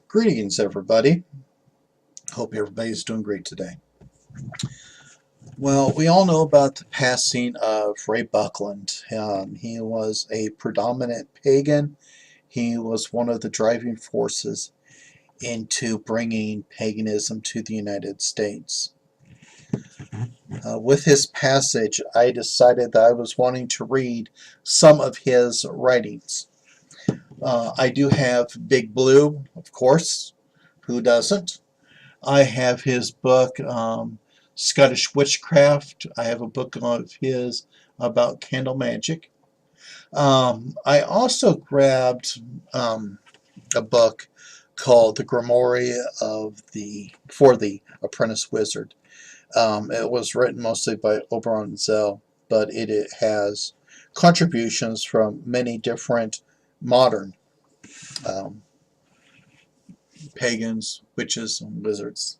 Greetings, everybody. Hope everybody's doing great today. Well, we all know about the passing of Ray Buckland. He was a predominant pagan. He was one of the driving forces into bringing paganism to the United States. With his passage, I decided that I was wanting to read some of his writings. I do have Big Blue, of course. Who doesn't? I have his book, Scottish Witchcraft. I have a book of his about candle magic. I also grabbed a book called The Grimoire for the Apprentice Wizard. It was written mostly by Oberon Zell, but it has contributions from many different modern um, pagans, witches, and wizards.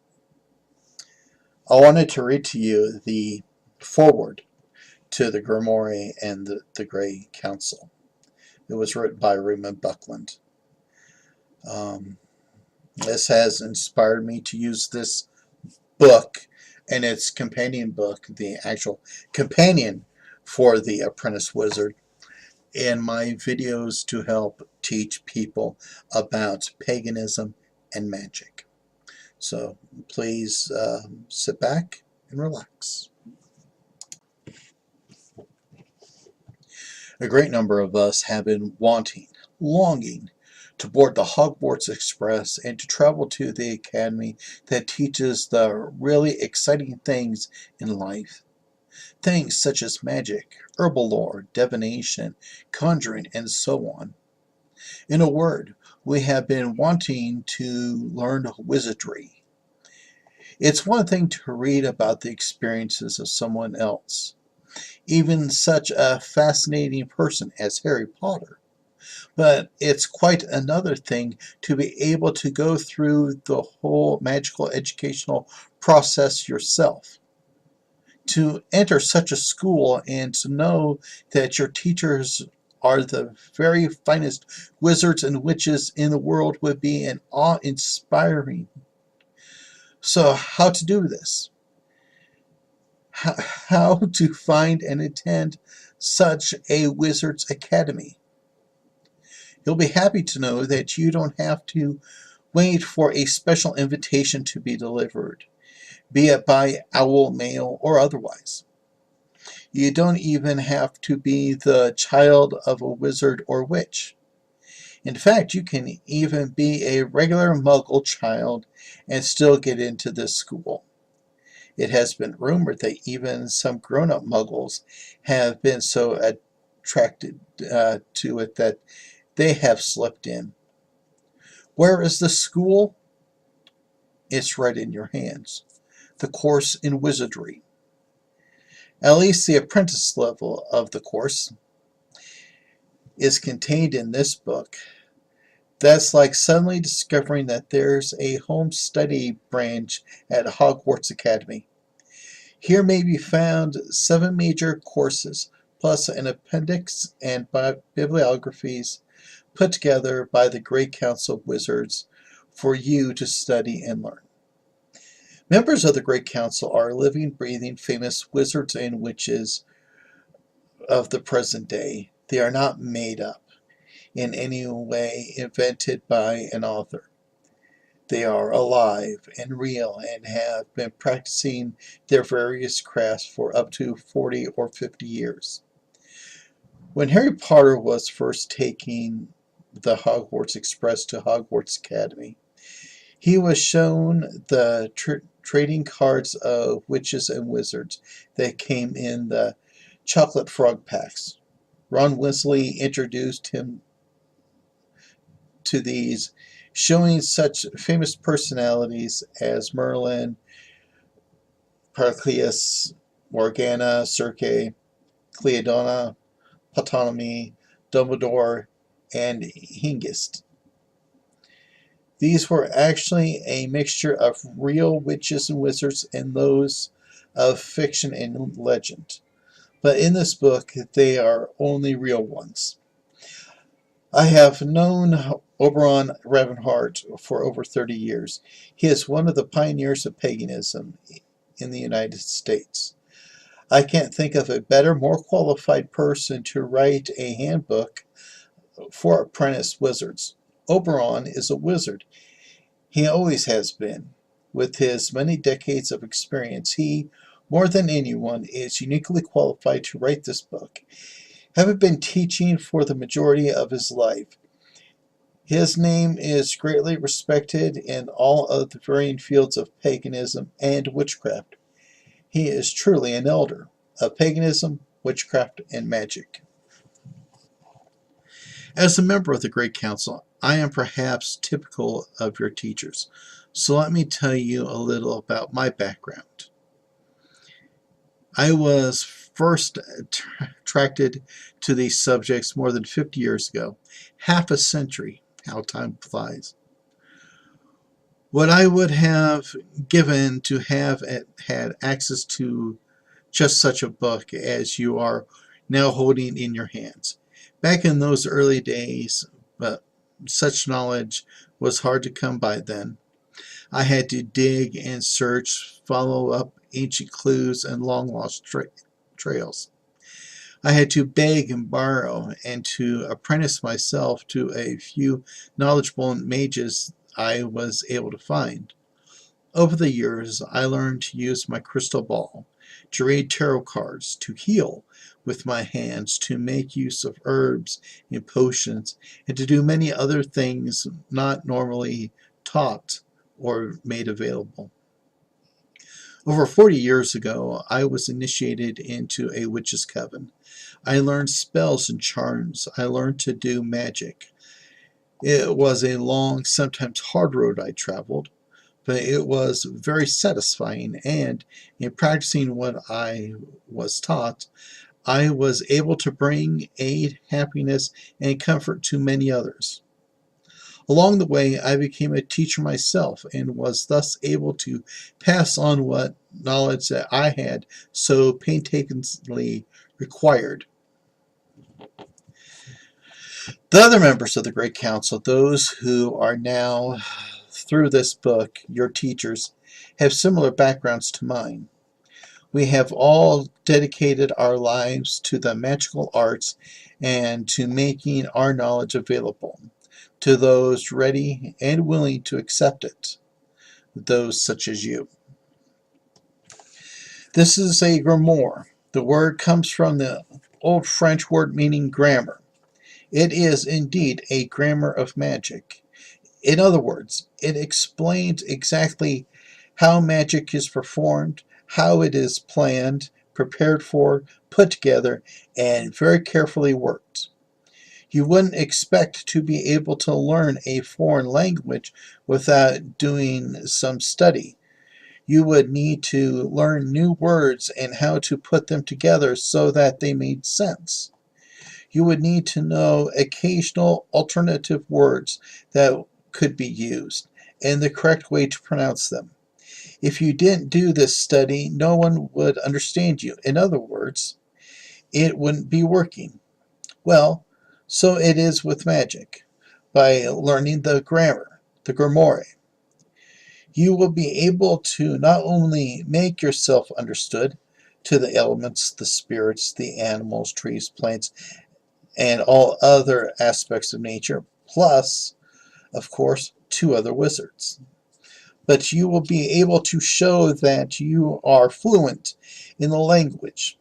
I wanted to read to you the foreword to the Grimoire and the Grey Council. It was written by Raymond Buckland. This has inspired me to use this book and its companion book, the actual companion for the Apprentice Wizard, in my videos to help teach people about paganism and magic. So please sit back and relax. A great number of us have been longing to board the Hogwarts Express and to travel to the academy that teaches the really exciting things in life. Things such as magic, herbal lore, divination, conjuring, and so on. In a word, we have been wanting to learn wizardry. It's one thing to read about the experiences of someone else, even such a fascinating person as Harry Potter. But it's quite another thing to be able to go through the whole magical educational process yourself. To enter such a school and to know that your teachers are the very finest wizards and witches in the world would be an awe-inspiring. So how to do this? How to find and attend such a wizard's academy? You'll be happy to know that you don't have to wait for a special invitation to be delivered, be it by owl mail or otherwise. You don't even have to be the child of a wizard or witch. In fact, you can even be a regular muggle child and still get into this school. It has been rumored that even some grown-up muggles have been so attracted to it that they have slipped in. Where is the school? It's right in your hands. The course in wizardry. At least the apprentice level of the course is contained in this book. That's like suddenly discovering that there's a home study branch at Hogwarts Academy. Here may be found 7 major courses, plus an appendix and bibliographies put together by the Great Council of Wizards for you to study and learn. Members of the Great Council are living, breathing, famous wizards and witches of the present day. They are not made up in any way, invented by an author. They are alive and real and have been practicing their various crafts for up to 40 or 50 years. When Harry Potter was first taking the Hogwarts Express to Hogwarts Academy, he was shown the trading cards of witches and wizards that came in the chocolate frog packs. Ron Weasley introduced him to these, showing such famous personalities as Merlin, Pericles, Morgana, Circe, Cleodona, Ptolemy, Dumbledore, and Hengist. These were actually a mixture of real witches and wizards and those of fiction and legend. But in this book, they are only real ones. I have known Oberon Ravenheart for over 30 years. He is one of the pioneers of paganism in the United States. I can't think of a better, more qualified person to write a handbook for apprentice wizards. Oberon is a wizard. He always has been. With his many decades of experience, he, more than anyone, is uniquely qualified to write this book. Having been teaching for the majority of his life, his name is greatly respected in all of the varying fields of paganism and witchcraft. He is truly an elder of paganism, witchcraft, and magic. As a member of the Great Council, I am perhaps typical of your teachers, so let me tell you a little about my background. I was first attracted to these subjects more than 50 years ago, half a century, how time flies. What I would have given to have had access to just such a book as you are now holding in your hands. Back in those early days, but such knowledge was hard to come by then. I had to dig and search, follow up ancient clues and long-lost trails. I had to beg and borrow and to apprentice myself to a few knowledgeable mages I was able to find. Over the years, I learned to use my crystal ball, to read tarot cards, to heal with my hands, to make use of herbs and potions, and to do many other things not normally taught or made available. Over 40 years ago, I was initiated into a witch's coven. I learned spells and charms. I learned to do magic. It was a long, sometimes hard road I traveled, but it was very satisfying, and in practicing what I was taught, I was able to bring aid, happiness, and comfort to many others. Along the way, I became a teacher myself and was thus able to pass on what knowledge that I had so painstakingly required. The other members of the Great Council, those who are now, through this book, your teachers, have similar backgrounds to mine. We have all dedicated our lives to the magical arts and to making our knowledge available to those ready and willing to accept it, those such as you. This is a grimoire. The word comes from the Old French word meaning grammar. It is indeed a grammar of magic. In other words, it explains exactly how magic is performed, how it is planned, prepared for, put together, and very carefully worked. You wouldn't expect to be able to learn a foreign language without doing some study. You would need to learn new words and how to put them together so that they made sense. You would need to know occasional alternative words that could be used and the correct way to pronounce them. If you didn't do this study, no one would understand you. In other words, it wouldn't be working. Well, so it is with magic. By learning the grammar, the grimoire, you will be able to not only make yourself understood to the elements, the spirits, the animals, trees, plants, and all other aspects of nature, plus, of course, two other wizards. But you will be able to show that you are fluent in the language,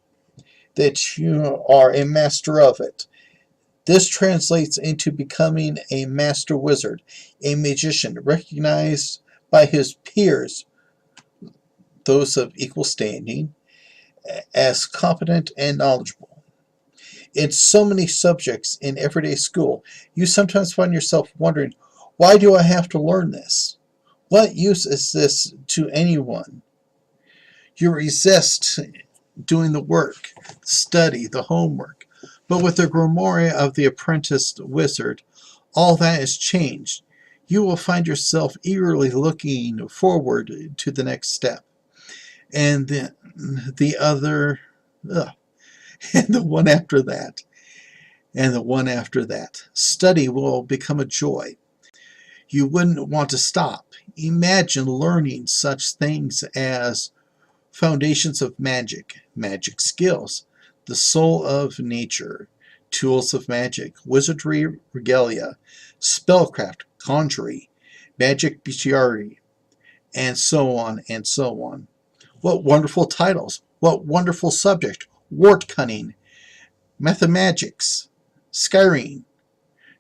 that you are a master of it. This translates into becoming a master wizard, a magician recognized by his peers, those of equal standing, as competent and knowledgeable. In so many subjects in everyday school, you sometimes find yourself wondering, why do I have to learn this? What use is this to anyone? You resist doing the work, study, the homework. But with the grimoire of the apprenticed wizard, all that is changed. You will find yourself eagerly looking forward to the next step. And the other, and the one after that, and the one after that. Study will become a joy. You wouldn't want to stop. Imagine learning such things as foundations of magic, magic skills, the soul of nature, tools of magic, wizardry regalia, spellcraft, conjuring, magic bestiary, and so on and so on. What wonderful titles! What wonderful subject! Wart cunning, mathemagics, Skyrim,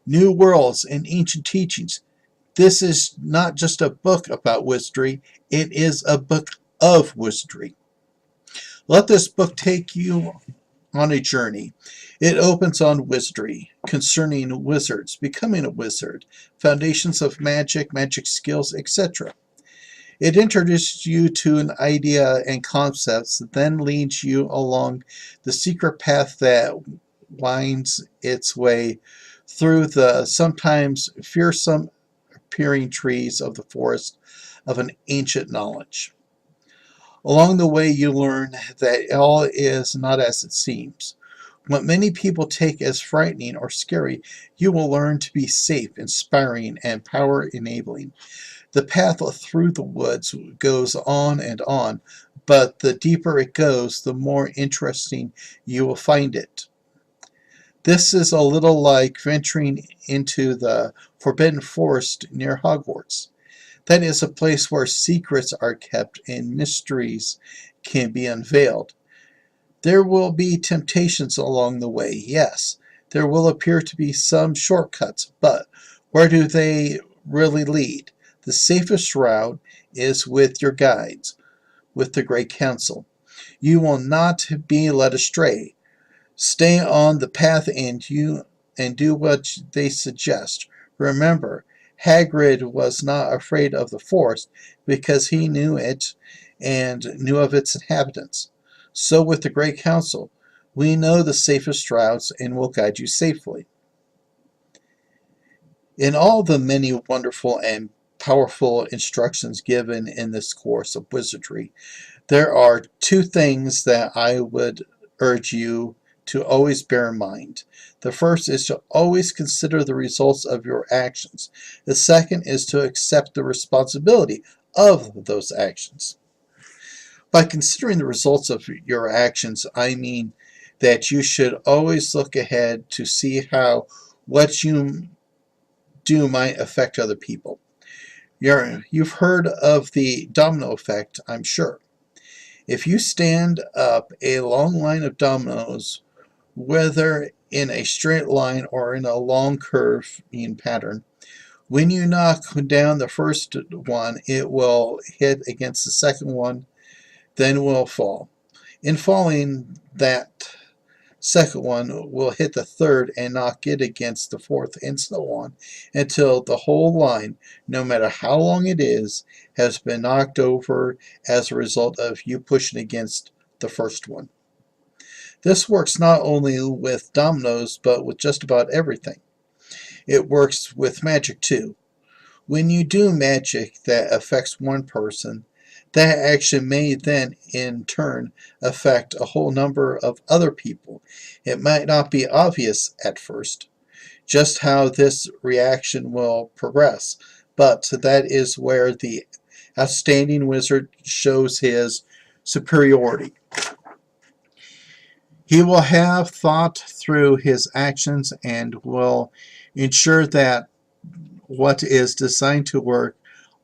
new worlds, and ancient teachings. This is not just a book about wizardry, it is a book of wizardry. Let this book take you on a journey. It opens on wizardry, concerning wizards, becoming a wizard, foundations of magic, magic skills, etc. It introduces you to an idea and concepts, then leads you along the secret path that winds its way through the sometimes fearsome appearing trees of the forest of an ancient knowledge. Along the way, you learn that all is not as it seems. What many people take as frightening or scary, you will learn to be safe, inspiring, and power-enabling. The path through the woods goes on, but the deeper it goes, the more interesting you will find it. This is a little like venturing into the Forbidden Forest near Hogwarts. That is a place where secrets are kept and mysteries can be unveiled. There will be temptations along the way, yes. There will appear to be some shortcuts, but where do they really lead? The safest route is with your guides, with the Great Council. You will not be led astray. Stay on the path and do what they suggest. Remember, Hagrid was not afraid of the forest because he knew it and knew of its inhabitants. So with the Great Council, we know the safest routes and will guide you safely. In all the many wonderful and powerful instructions given in this course of wizardry, there are two things that I would urge you to always bear in mind. The first is to always consider the results of your actions. The second is to accept the responsibility of those actions. By considering the results of your actions, I mean that you should always look ahead to see how what you do might affect other people. You've heard of the domino effect, I'm sure. If you stand up a long line of dominoes, whether in a straight line or in a long curving pattern, when you knock down the first one, it will hit against the second one, then will fall. In falling, that second one will hit the third and knock it against the fourth, and so on, until the whole line, no matter how long it is, has been knocked over as a result of you pushing against the first one. This works not only with dominoes, but with just about everything. It works with magic too. When you do magic that affects one person, that action may then, in turn, affect a whole number of other people. It might not be obvious at first just how this reaction will progress, but that is where the outstanding wizard shows his superiority. He will have thought through his actions and will ensure that what is designed to work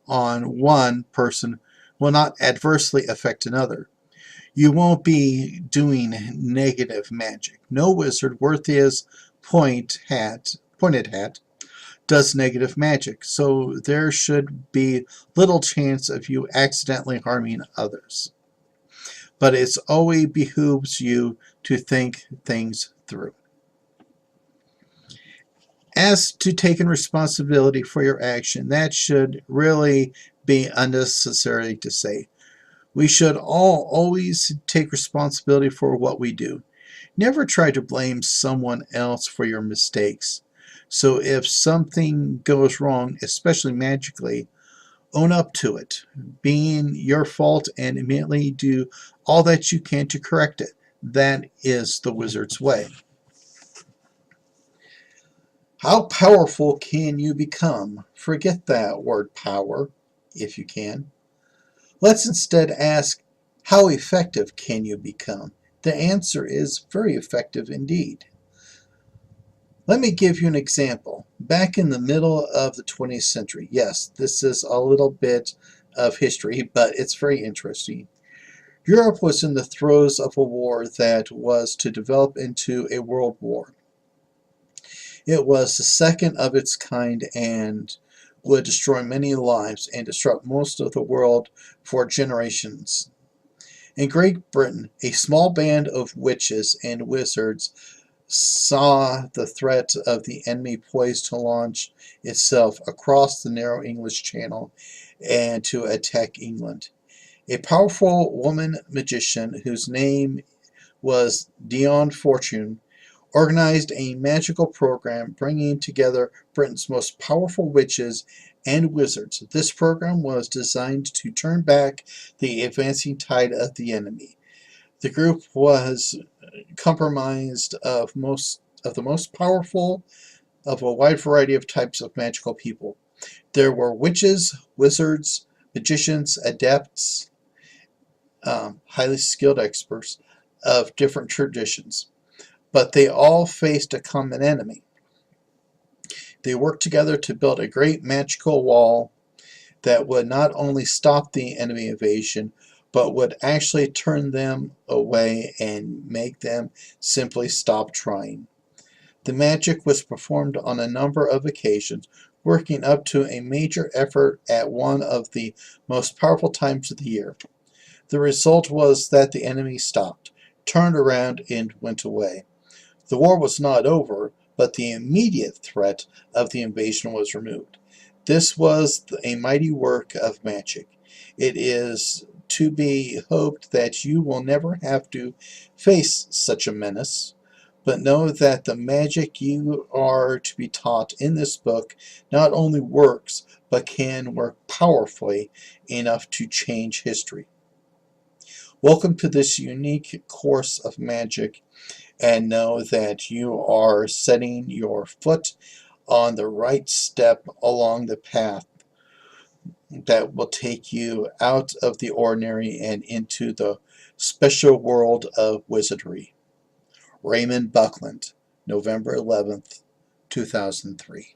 on one person will not adversely affect another. You won't be doing negative magic. No wizard worth his pointed hat does negative magic, so there should be little chance of you accidentally harming others. But it always behooves you to think things through. As to taking responsibility for your action, that should really be unnecessary to say. We should all always take responsibility for what we do. Never try to blame someone else for your mistakes. So if something goes wrong, especially magically, own up to it, being your fault, and immediately do all that you can to correct it. That is the wizard's way. How powerful can you become? Forget that word power, if you can. Let's instead ask, how effective can you become? The answer is very effective indeed. Let me give you an example. Back in the middle of the 20th century, yes, this is a little bit of history, but it's very interesting. Europe was in the throes of a war that was to develop into a world war. It was the second of its kind and would destroy many lives and disrupt most of the world for generations. In Great Britain, a small band of witches and wizards saw the threat of the enemy poised to launch itself across the narrow English Channel and to attack England. A powerful woman magician whose name was Dion Fortune organized a magical program bringing together Britain's most powerful witches and wizards. This program was designed to turn back the advancing tide of the enemy. The group was comprised of the most powerful of a wide variety of types of magical people. There were witches, wizards, magicians, adepts, highly skilled experts of different traditions, but they all faced a common enemy. They worked together to build a great magical wall that would not only stop the enemy invasion, but would actually turn them away and make them simply stop trying. The magic was performed on a number of occasions, working up to a major effort at one of the most powerful times of the year. The result was that the enemy stopped, turned around, and went away. The war was not over, but the immediate threat of the invasion was removed. This was a mighty work of magic. It is to be hoped that you will never have to face such a menace, but know that the magic you are to be taught in this book not only works, but can work powerfully enough to change history. Welcome to this unique course of magic, and know that you are setting your foot on the right step along the path that will take you out of the ordinary and into the special world of wizardry. Raymond, Buckland, November 11th, 2003.